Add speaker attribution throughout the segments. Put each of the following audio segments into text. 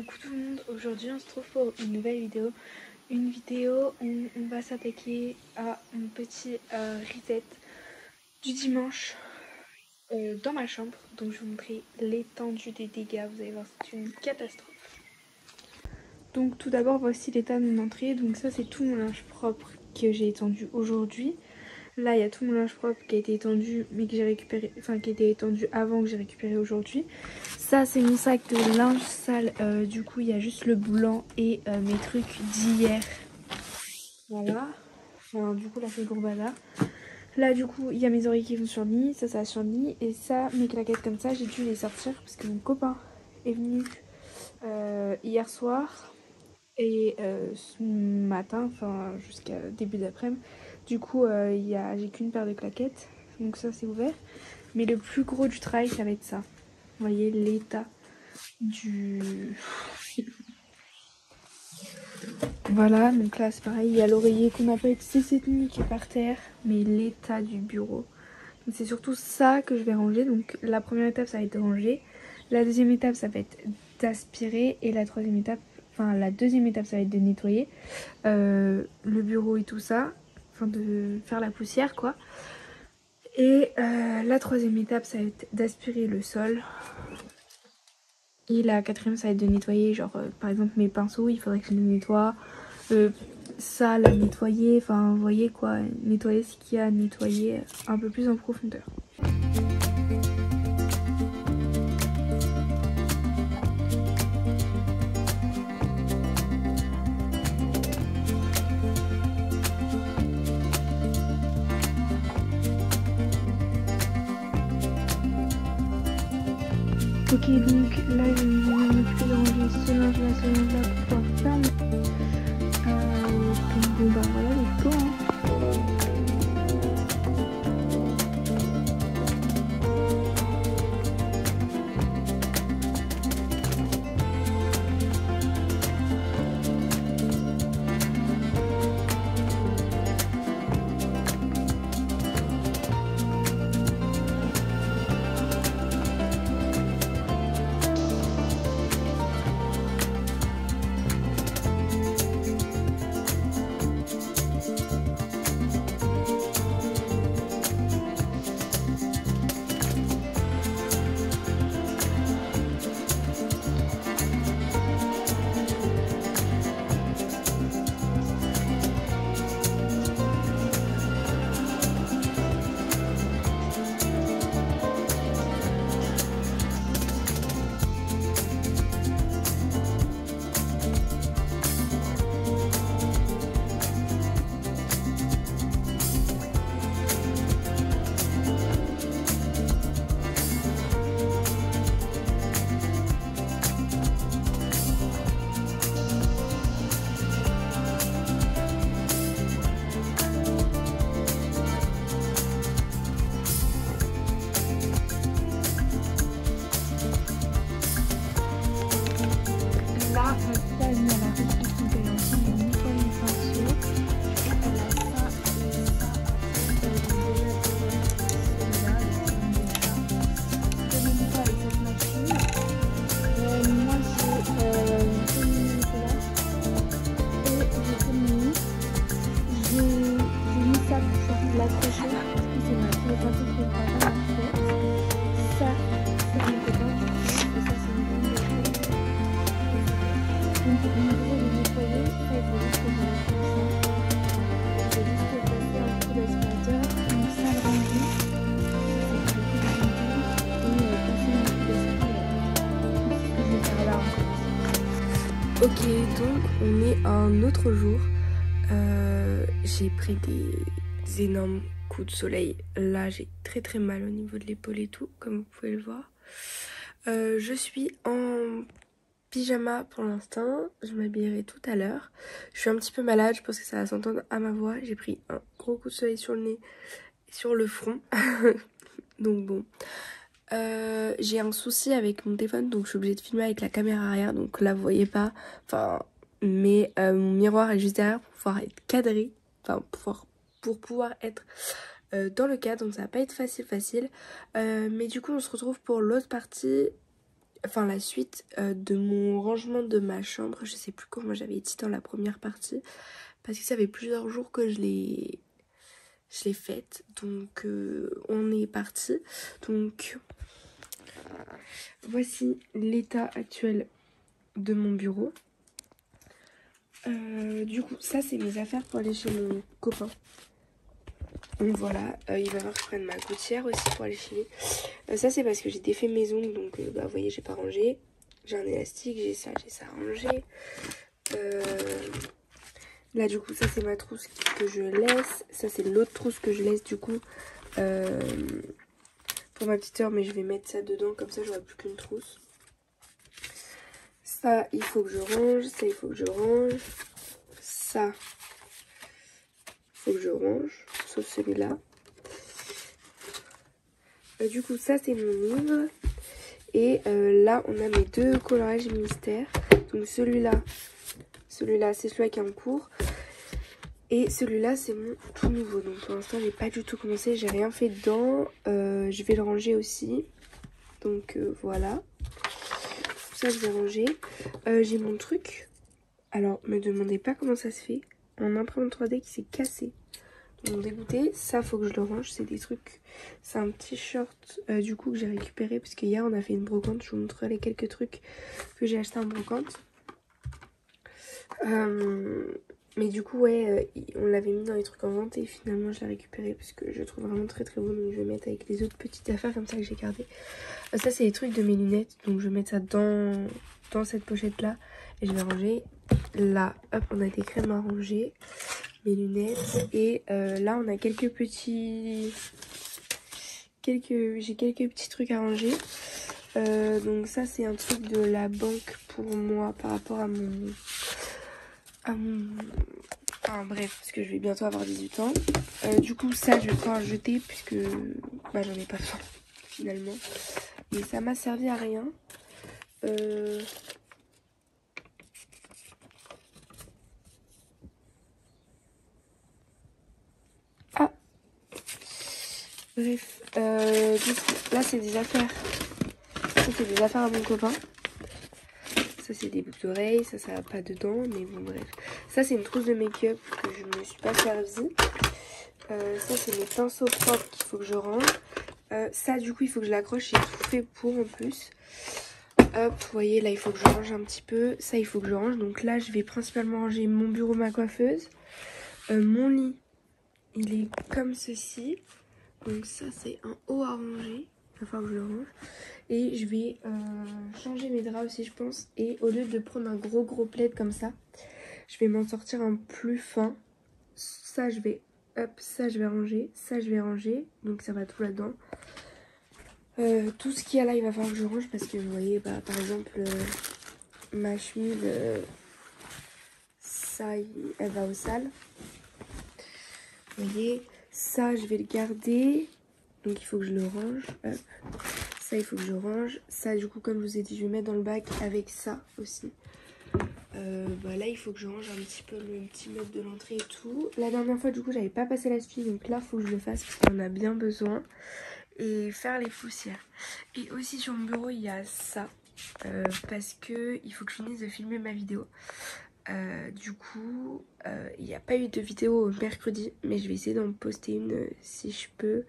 Speaker 1: Coucou tout le monde, aujourd'hui on se trouve pour une nouvelle vidéo. Une vidéo où on va s'attaquer à un petit reset du dimanche dans ma chambre. Donc je vais vous montrer l'étendue des dégâts, vous allez voir c'est une catastrophe. Donc tout d'abord voici l'état de mon entrée. Donc ça c'est tout mon linge propre que j'ai étendu aujourd'hui. Là il y a tout mon linge propre qui a été étendu mais que j'ai récupéré, enfin qui a été étendu avant que j'ai récupéré aujourd'hui. Ça c'est mon sac de linge sale, du coup il y a juste le blanc et mes trucs d'hier. Voilà, enfin du coup là c'est le gros bazar. Là du coup il y a mes oreillers qui vont sur le lit, ça va sur le lit. Et ça, mes claquettes comme ça, j'ai dû les sortir parce que mon copain est venu hier soir. Et ce matin, enfin jusqu'à début d'après-midi, du coup j'ai qu'une paire de claquettes, donc ça c'est ouvert. Mais le plus gros du travail ça va être ça. Vous voyez l'état du... Voilà, donc là c'est pareil, il y a l'oreiller qu'on n'a pas utilisé cette nuit qui est par terre, mais l'état du bureau. Donc c'est surtout ça que je vais ranger. Donc la première étape ça va être de ranger, la deuxième étape ça va être d'aspirer et la troisième étape, enfin la deuxième étape ça va être de nettoyer le bureau et tout ça, enfin de faire la poussière quoi. Et la troisième étape ça va être d'aspirer le sol. Et la quatrième ça va être de nettoyer, genre par exemple mes pinceaux, il faudrait que je les nettoie. Ça, la nettoyer, enfin vous voyez quoi, nettoyer ce qu'il y a à nettoyer un peu plus en profondeur. Ok, donc là je vais m'occuper de ranger ce linge là pour pouvoir faire. Donc bon bah voilà, let's go hein. Ok, donc on est un autre jour. J'ai pris des énormes coups de soleil. Là, j'ai très mal au niveau de l'épaule et tout, comme vous pouvez le voir. Je suis en pyjama pour l'instant. Je m'habillerai tout à l'heure. Je suis un petit peu malade, je pense que ça va s'entendre à ma voix. J'ai pris un gros coup de soleil sur le nez et sur le front. Donc bon. J'ai un souci avec mon téléphone, donc je suis obligée de filmer avec la caméra arrière, donc là vous voyez pas, enfin, mais mon miroir est juste derrière pour pouvoir être cadré, enfin pour pouvoir être dans le cadre, donc ça va pas être facile, mais du coup on se retrouve pour l'autre partie
Speaker 2: enfin la suite de mon rangement de ma chambre. Je sais plus comment j'avais dit dans la première partie, parce que ça fait plusieurs jours que je l'ai faite. Donc on est parti. Donc voici l'état actuel de mon bureau. Du coup ça c'est mes affaires pour aller chez mon copain. Donc voilà, il va falloir que je prenne ma gouttière aussi pour aller chez lui. Ça c'est parce que j'ai défait mes ongles, donc bah, vous voyez j'ai pas rangé. J'ai un élastique, j'ai ça rangé. Là du coup ça c'est ma trousse que je laisse. Ça c'est l'autre trousse que je laisse du coup pour ma petite heure, mais je vais mettre ça dedans, comme ça j'aurai plus qu'une trousse. Ça il faut que je range, ça il faut que je range. Ça il faut que je range, sauf celui-là. Du coup ça c'est mon livre. Et là on a mes deux coloriages mystères. Donc celui-là c'est celui-là qui est en cours. Et celui-là c'est mon tout nouveau. Donc pour l'instant j'ai pas du tout commencé, j'ai rien fait dedans. Je vais le ranger aussi. Donc voilà. Tout ça je vais ranger. J'ai mon truc. Alors me demandez pas comment ça se fait. En imprimante 3D qui s'est cassé. Donc dégoûté. Ça faut que je le range. C'est des trucs. C'est un petit short du coup que j'ai récupéré. Parce qu'hier on a fait une brocante. Je vous montrerai les quelques trucs que j'ai acheté en brocante. Mais du coup ouais on l'avait mis dans les trucs en vente et finalement je l'ai récupéré parce que je le trouve vraiment très très beau. Donc je vais mettre avec les autres petites affaires comme ça que j'ai gardé. Ça c'est les trucs de mes lunettes, donc je vais mettre ça dans cette pochette là et je vais ranger. Là hop on a des crèmes à ranger, mes lunettes, et là on a j'ai quelques petits trucs à ranger. Donc ça c'est un truc de la banque pour moi par rapport à mon enfin bref, parce que je vais bientôt avoir 18 ans. Du coup ça je vais pouvoir le jeter puisque bah, j'en ai pas besoin finalement. Et ça m'a servi à rien. Ah bref, du coup, là c'est des affaires. Ça c'est des affaires à mon copain. Ça c'est des boucles d'oreilles, ça va pas dedans, mais bon bref. Ça c'est une trousse de make-up que je ne me suis pas servie. Ça c'est mes pinceaux propres qu'il faut que je range. Ça du coup il faut que je l'accroche, j'ai tout fait pour en plus. Hop, vous voyez là il faut que je range un petit peu. Ça il faut que je range, donc là je vais principalement ranger mon bureau, ma coiffeuse. Mon lit il est comme ceci. Donc ça c'est un haut à ranger, il va falloir que je le range. Et je vais changer mes draps aussi je pense. Et au lieu de prendre un gros plaid comme ça, je vais m'en sortir un plus fin. Ça je vais, hop, ça je vais ranger, ça je vais ranger. Donc ça va tout là-dedans. Tout ce qu'il y a là il va falloir que je range parce que vous voyez bah, par exemple ma chemise, ça elle va au sale. Vous voyez, ça je vais le garder. Donc il faut que je le range. Hop. Ça il faut que je range. Ça du coup comme je vous ai dit je vais mettre dans le bac avec ça aussi. Bah, là il faut que je range un petit peu le petit meuble de l'entrée et tout. La dernière fois du coup j'avais pas passé la suie. Donc là il faut que je le fasse parce qu'on a bien besoin. Et faire les poussières. Et aussi sur mon bureau il y a ça. Parce que il faut que je finisse de filmer ma vidéo. Du coup il n'y a pas eu de vidéo mercredi, mais je vais essayer d'en poster une si je peux.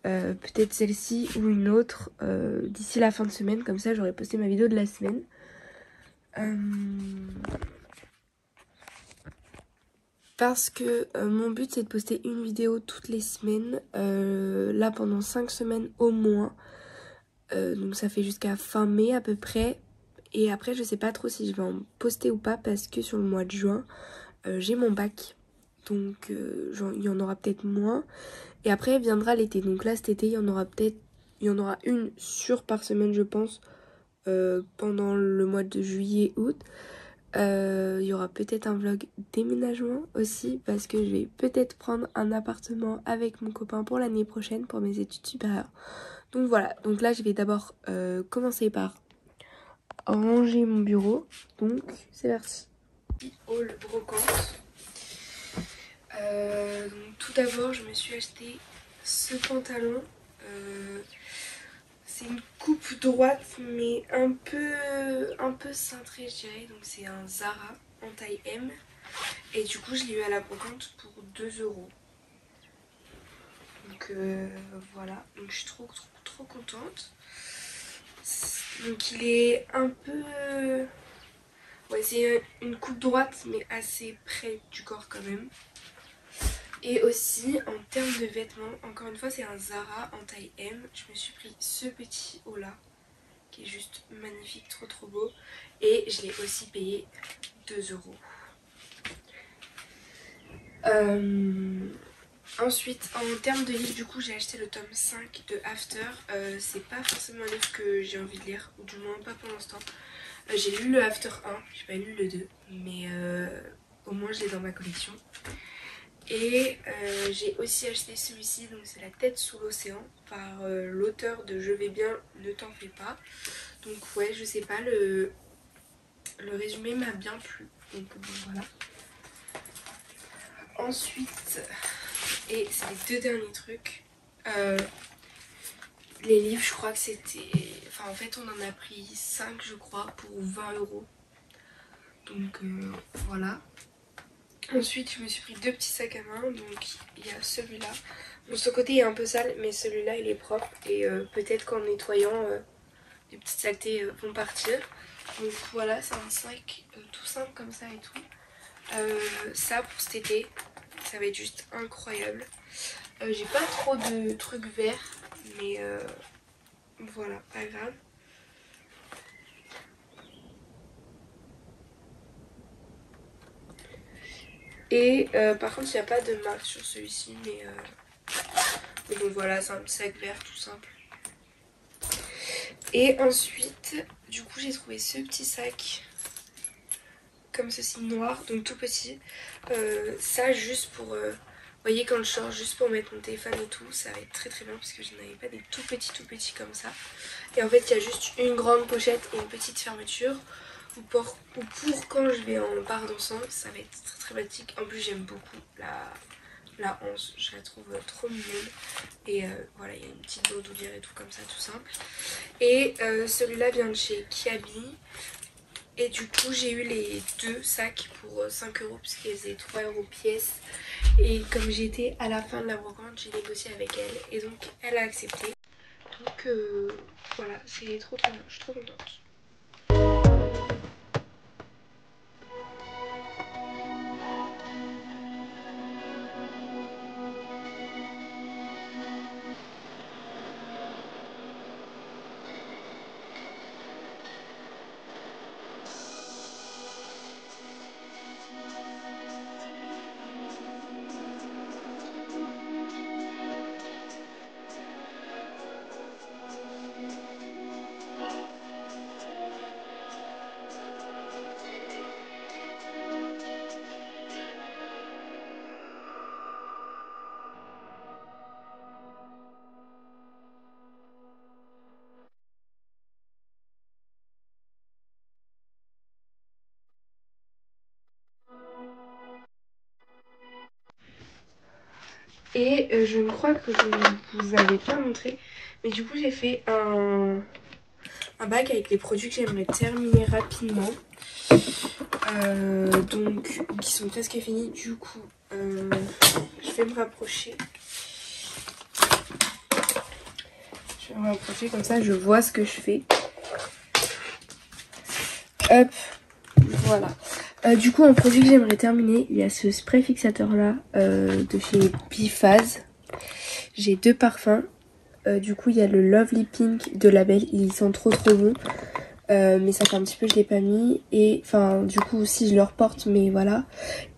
Speaker 2: Peut-être celle-ci ou une autre d'ici la fin de semaine, comme ça j'aurai posté ma vidéo de la semaine. Parce que mon but c'est de poster une vidéo toutes les semaines, là pendant 5 semaines au moins. Donc ça fait jusqu'à fin mai à peu près. Et après je sais pas trop si je vais en poster ou pas parce que sur le mois de juin j'ai mon bac. Donc il y en aura peut-être moins. Et après viendra l'été. Donc là cet été il y en aura une par semaine je pense. Pendant le mois de juillet, août. Il y aura peut-être un vlog déménagement aussi. Parce que je vais peut-être prendre un appartement avec mon copain pour l'année prochaine pour mes études supérieures. Donc voilà, donc là je vais d'abord commencer par ranger mon bureau. Donc c'est parti. Haul brocante. Donc, tout d'abord je me suis acheté ce pantalon. c'est une coupe droite mais un peu cintrée je dirais. Donc c'est un Zara en taille M. Et du coup je l'ai eu à la brocante pour 2 €. Donc voilà, donc je suis trop contente. Donc il est un peu... ouais, c'est une coupe droite mais assez près du corps quand même. Et aussi en termes de vêtements, encore une fois c'est un Zara en taille M. Je me suis pris ce petit haut là qui est juste magnifique, trop beau. Et je l'ai aussi payé 2 €. Ensuite en termes de livres, du coup j'ai acheté le tome 5 de After. C'est pas forcément un livre que j'ai envie de lire, ou du moins pas pour l'instant. J'ai lu le After 1, j'ai pas lu le 2, mais au moins je l'ai dans ma collection. Et j'ai aussi acheté celui-ci, donc c'est La tête sous l'océan par l'auteur de Je vais bien, ne t'en fais pas. Donc ouais, je sais pas, le résumé m'a bien plu, donc bon, voilà. Ensuite, et c'est les 2 derniers trucs, les livres, je crois que c'était... Enfin en fait on en a pris 5 je crois pour 20 €. Donc voilà. Ensuite je me suis pris 2 petits sacs à main. Donc il y a celui-là. Bon, ce côté est un peu sale mais celui-là il est propre. Et peut-être qu'en nettoyant les petites saletés vont partir. Donc voilà, c'est un sac tout simple comme ça et tout. Ça pour cet été, ça va être juste incroyable. J'ai pas trop de trucs verts, mais voilà, pas grave. Et par contre il n'y a pas de marque sur celui-ci, mais donc voilà, c'est un petit sac vert tout simple. Et ensuite du coup j'ai trouvé ce petit sac comme ceci, noir, donc tout petit. Ça juste pour, vous voyez quand je sors, juste pour mettre mon téléphone et tout, ça va être très bien parce que je n'avais pas des tout petits comme ça. Et en fait il y a juste une grande pochette et une petite fermeture. Ou pour quand je vais en bar dansant, ça va être très pratique. En plus j'aime beaucoup la 11, je la trouve trop mignonne. Et voilà, il y a une petite bandoulière et tout comme ça, tout simple. Et celui-là vient de chez Kiabi. Et du coup j'ai eu les 2 sacs pour 5 € puisqu'ils faisaient 3 € pièce. Et comme j'étais à la fin de la brocante, j'ai négocié avec elle. Et donc elle a accepté. Donc voilà, c'est trop bien, je suis trop contente. Et je ne crois que je ne vous avais pas montré, mais du coup j'ai fait un bac avec les produits que j'aimerais terminer rapidement. Donc qui sont presque finis. Du coup je vais me rapprocher. Je vais me rapprocher comme ça je vois ce que je fais. Hop, voilà. Du coup en produit que j'aimerais terminer, il y a ce spray fixateur là de chez Biphase. J'ai 2 parfums. Du coup il y a le Lovely Pink de Label, il sent trop bon. Mais ça fait un petit peu que je l'ai pas mis. Et enfin du coup aussi je le reporte, mais voilà.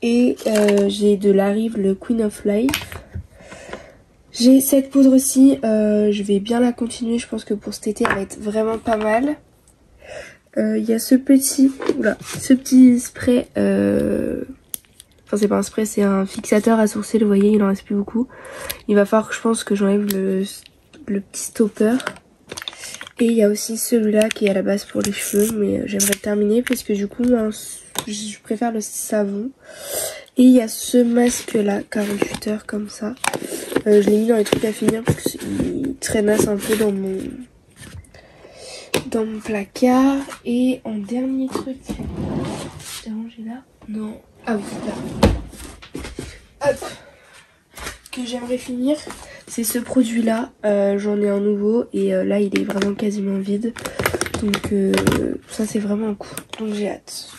Speaker 2: Et j'ai de la Rive le Queen of Life. J'ai cette poudre aussi, je vais bien la continuer, je pense que pour cet été elle va être vraiment pas mal. Il y a ce petit spray, enfin c'est pas un spray, c'est un fixateur à sourcils, vous voyez il en reste plus beaucoup. Il va falloir que je pense que j'enlève le petit stopper. Et il y a aussi celui-là qui est à la base pour les cheveux, mais j'aimerais le terminer parce que du coup je préfère le savon. Et il y a ce masque là, 48 heures comme ça. Je l'ai mis dans les trucs à finir parce qu'il traînasse un peu dans mon dans mon placard. Et en dernier truc, j'ai rangé là. Non. Ah oui, là. Hop. Que j'aimerais finir, c'est ce produit là. J'en ai un nouveau et là il est vraiment quasiment vide. Donc ça c'est vraiment cool. Donc j'ai hâte.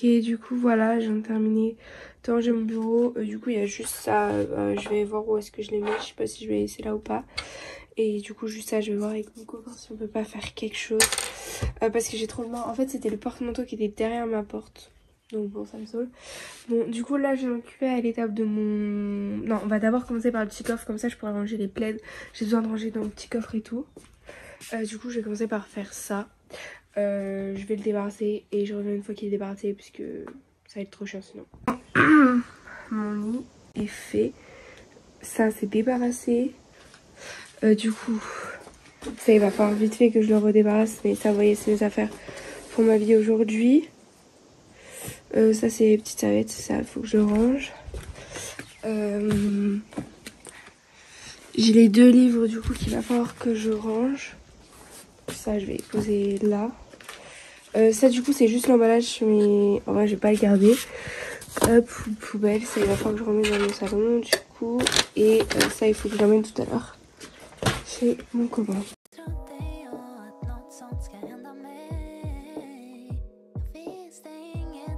Speaker 2: Ok, du coup voilà, je viens de terminer de ranger mon bureau. Du coup il y a juste ça, je vais voir où est-ce que je les mets, je sais pas si je vais laisser là ou pas. Et du coup juste ça, je vais voir avec mon copain si on peut pas faire quelque chose. Parce que j'ai trop marre, en fait c'était le porte-manteau qui était derrière ma porte. Donc bon, ça me saoule. Bon, du coup là je vais m'occuper à l'étape de mon... Non, on va d'abord commencer par le petit coffre, comme ça je pourrai ranger les plaids. J'ai besoin de ranger dans le petit coffre et tout. Du coup je vais commencer par faire ça. Je vais le débarrasser et je reviens une fois qu'il est débarrassé puisque ça va être trop chiant sinon. Mon lit est fait. Ça c'est débarrassé. Du coup ça il va falloir vite fait que je le redébarrasse. Mais ça vous voyez c'est mes affaires pour ma vie aujourd'hui. Ça c'est les petites serviettes, ça faut que je range. J'ai les 2 livres du coup qu'il va falloir que je range. Ça je vais les poser là. Ça du coup c'est juste l'emballage mais en vrai je vais pas le garder. Hop, poubelle, ça il va falloir que je remette dans mon salon du coup. Et ça il faut que je l'emmène tout à l'heure chez mon copain.